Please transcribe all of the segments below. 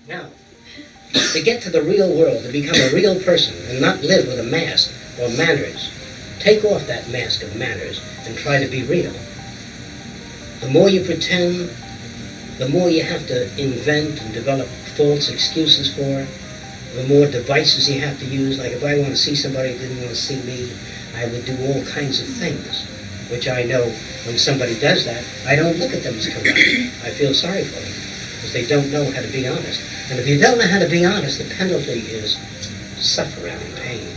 Now, to get to the real world, to become a real person and not live with a mask or manners, take off that mask of manners and try to be real. The more you pretend, the more you have to invent and develop false excuses for, the more devices you have to use. Like if I want to see somebody who didn't want to see me, I would do all kinds of things, which I know when somebody does that, I don't look at them as corrupt. I feel sorry for them because they don't know how to be honest. And if you don't know how to be honest, the penalty is suffering and pain.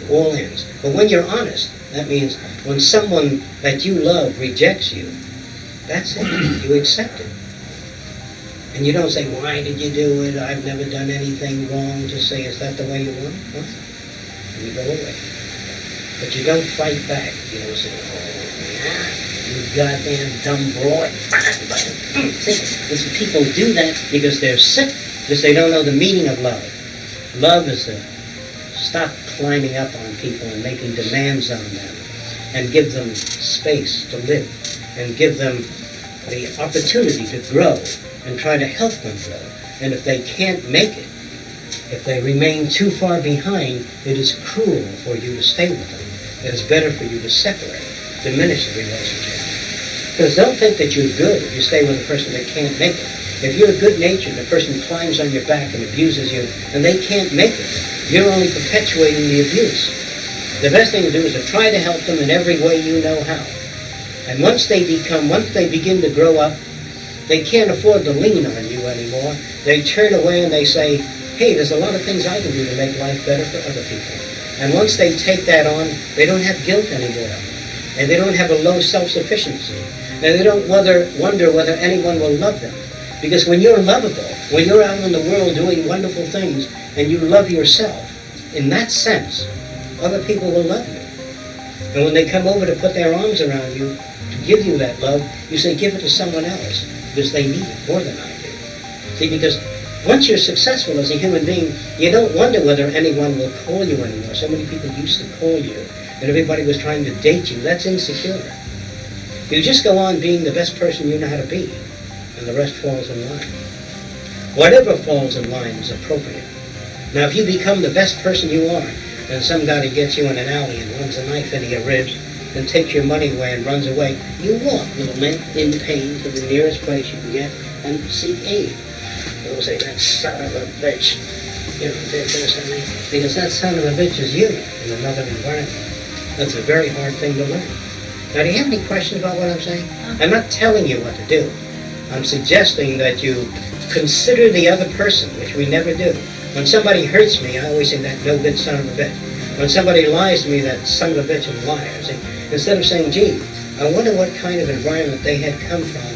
It all ends. But when you're honest, that means when someone that you love rejects you, that's it. You accept it. And you don't say, why did you do it? I've never done anything wrong. Just say, is that the way you want it? Well, and you go away. But you don't fight back. You don't say, oh, you goddamn dumb broad. See, people do that because they're sick, because they don't know the meaning of love. Love is to stop climbing up on people and making demands on them and give them space to live and give them the opportunity to grow and try to help them grow. And if they can't make it, if they remain too far behind, it is cruel for you to stay with them. It is better for you to separate, diminish the relationship. Because don't think that you're good if you stay with a person that can't make it. If you're good-natured and the person climbs on your back and abuses you, and they can't make it, you're only perpetuating the abuse. The best thing to do is to try to help them in every way you know how. And once they begin to grow up, they can't afford to lean on you anymore. They turn away and they say, hey, there's a lot of things I can do to make life better for other people. And once they take that on, they don't have guilt anymore. And they don't have a low self-sufficiency. And they don't wonder whether anyone will love them. Because when you're lovable, when you're out in the world doing wonderful things, and you love yourself, in that sense, other people will love you. And when they come over to put their arms around you, to give you that love, you say, give it to someone else, because they need it more than I do. See, because once you're successful as a human being, you don't wonder whether anyone will call you anymore. So many people used to call you, and everybody was trying to date you. That's insecure. You just go on being the best person you know how to be, and the rest falls in line. Whatever falls in line is appropriate. Now, if you become the best person you are, and some guy gets you in an alley and runs a knife into your ribs, and takes your money away and runs away, you walk, little man, in pain to the nearest place you can get and seek aid. They'll say, that son of a bitch. You know, because that son of a bitch is you in another environment. That's a very hard thing to learn. Now, do you have any questions about what I'm saying? I'm not telling you what to do. I'm suggesting that you consider the other person, which we never do. When somebody hurts me, I always say, that no good son of a bitch. When somebody lies to me, that son of a bitch is a liar. See? Instead of saying, gee, I wonder what kind of environment they had come from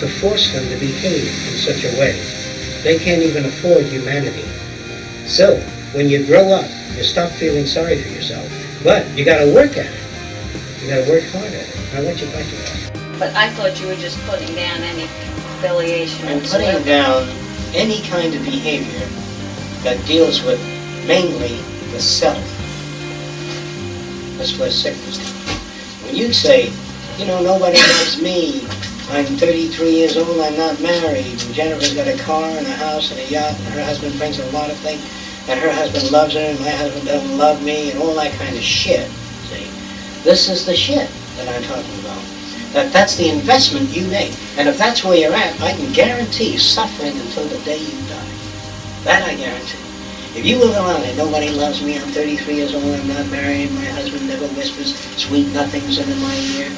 to force them to behave in such a way. They can't even afford humanity. So, when you grow up, you stop feeling sorry for yourself. But you got to work at it. You got to work hard at it. Now, what's your question? But I thought you were just putting down any affiliation. I'm putting down any kind of behavior that deals with mainly the self. That's where sickness comes. When you say, you know, nobody loves me, I'm 33 years old, I'm not married, and Jennifer's got a car and a house and a yacht, and her husband brings a lot of things, and her husband loves her, and my husband doesn't love me, and all that kind of shit, see? This is the shit that I'm talking about. That's the investment you make. And if that's where you're at, I can guarantee suffering until the day you die. That I guarantee. If you live around and nobody loves me, I'm 33 years old, I'm not married, my husband never whispers sweet nothings into my ear,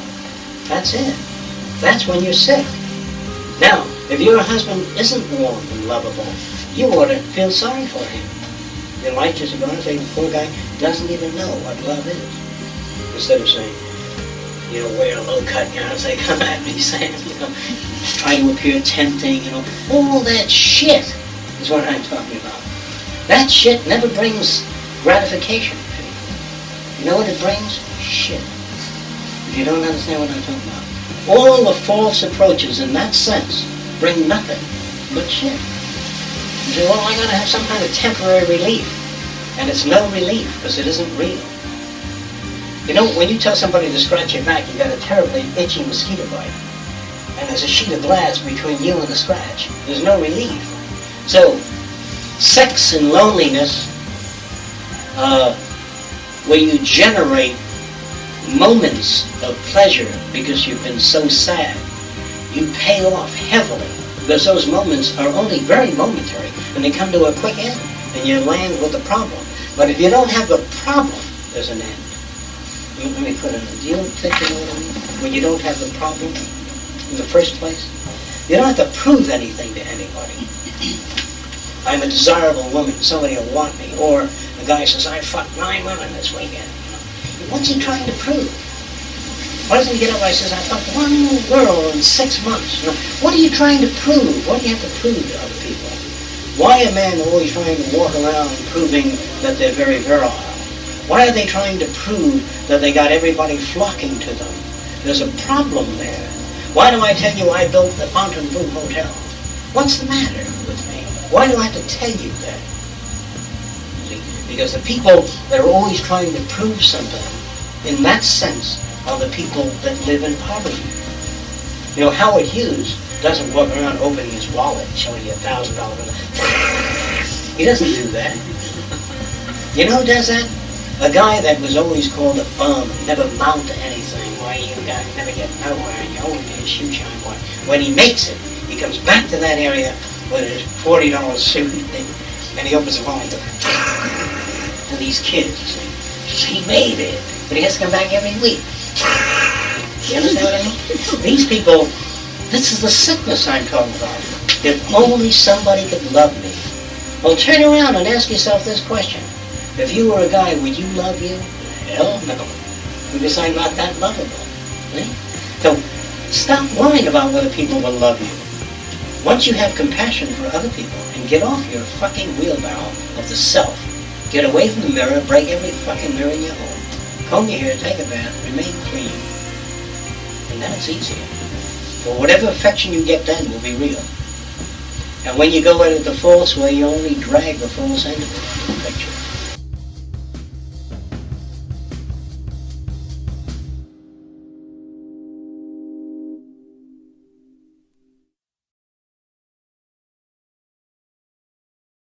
that's it. That's when you're sick. Now, if your husband isn't warm and lovable, you ought to feel sorry for him. Your light just going to say, the poor guy doesn't even know what love is. Instead of saying, you know, wear a low-cut gown and say, come at me, Sam, you know, try to appear tempting, you know. All that shit is what I'm talking about. That shit never brings gratification to you. You know what it brings? Shit. If you don't understand what I'm talking about. All the false approaches in that sense bring nothing but shit. You say, well, I gotta have some kind of temporary relief. And it's no relief, because it isn't real. You know, when you tell somebody to scratch your back, you got a terribly itchy mosquito bite. And there's a sheet of glass between you and the scratch. There's no relief. So, sex and loneliness, where you generate moments of pleasure because you've been so sad, you pay off heavily because those moments are only very momentary and they come to a quick end and you land with a problem. But if you don't have a problem, there's an end. Let me put it in. Do you think you know what I mean? When you don't have the problem in the first place, you don't have to prove anything to anybody. I'm a desirable woman, somebody will want me. Or the guy says, I fucked 9 women this weekend. What's he trying to prove? Why doesn't he get up and says, I fucked 1 girl in 6 months? What are you trying to prove? What do you have to prove to other people? Why are men always trying to walk around proving that they're very virile? Why are they trying to prove that they got everybody flocking to them? There's a problem there. Why do I tell you I built the Fontainebleau Hotel? What's the matter with me? Why do I have to tell you that? See? Because the people that are always trying to prove something, in that sense, are the people that live in poverty. You know, Howard Hughes doesn't walk around opening his wallet, showing you $1,000 bill. He doesn't do that. You know who does that? A guy that was always called a bum, never amount to anything. Why, you guys never get nowhere, and you always be a shoe shine boy. When he makes it, he comes back to that area with his $40 suit, and he opens the wallet to these kids, you see. He made it, but he has to come back every week. You understand what I mean? These people, this is the sickness I'm talking about. If only somebody could love me. Well, turn around and ask yourself this question. If you were a guy, would you love you? Hell no. Because I'm not that lovable. See? So stop worrying about whether people will love you. Once you have compassion for other people and get off your fucking wheelbarrow of the self, get away from the mirror, break every fucking mirror in your home, comb your hair, take a bath, remain clean, and then it's easier. For whatever affection you get then will be real. And when you go into the false way, you only drag the false into the picture.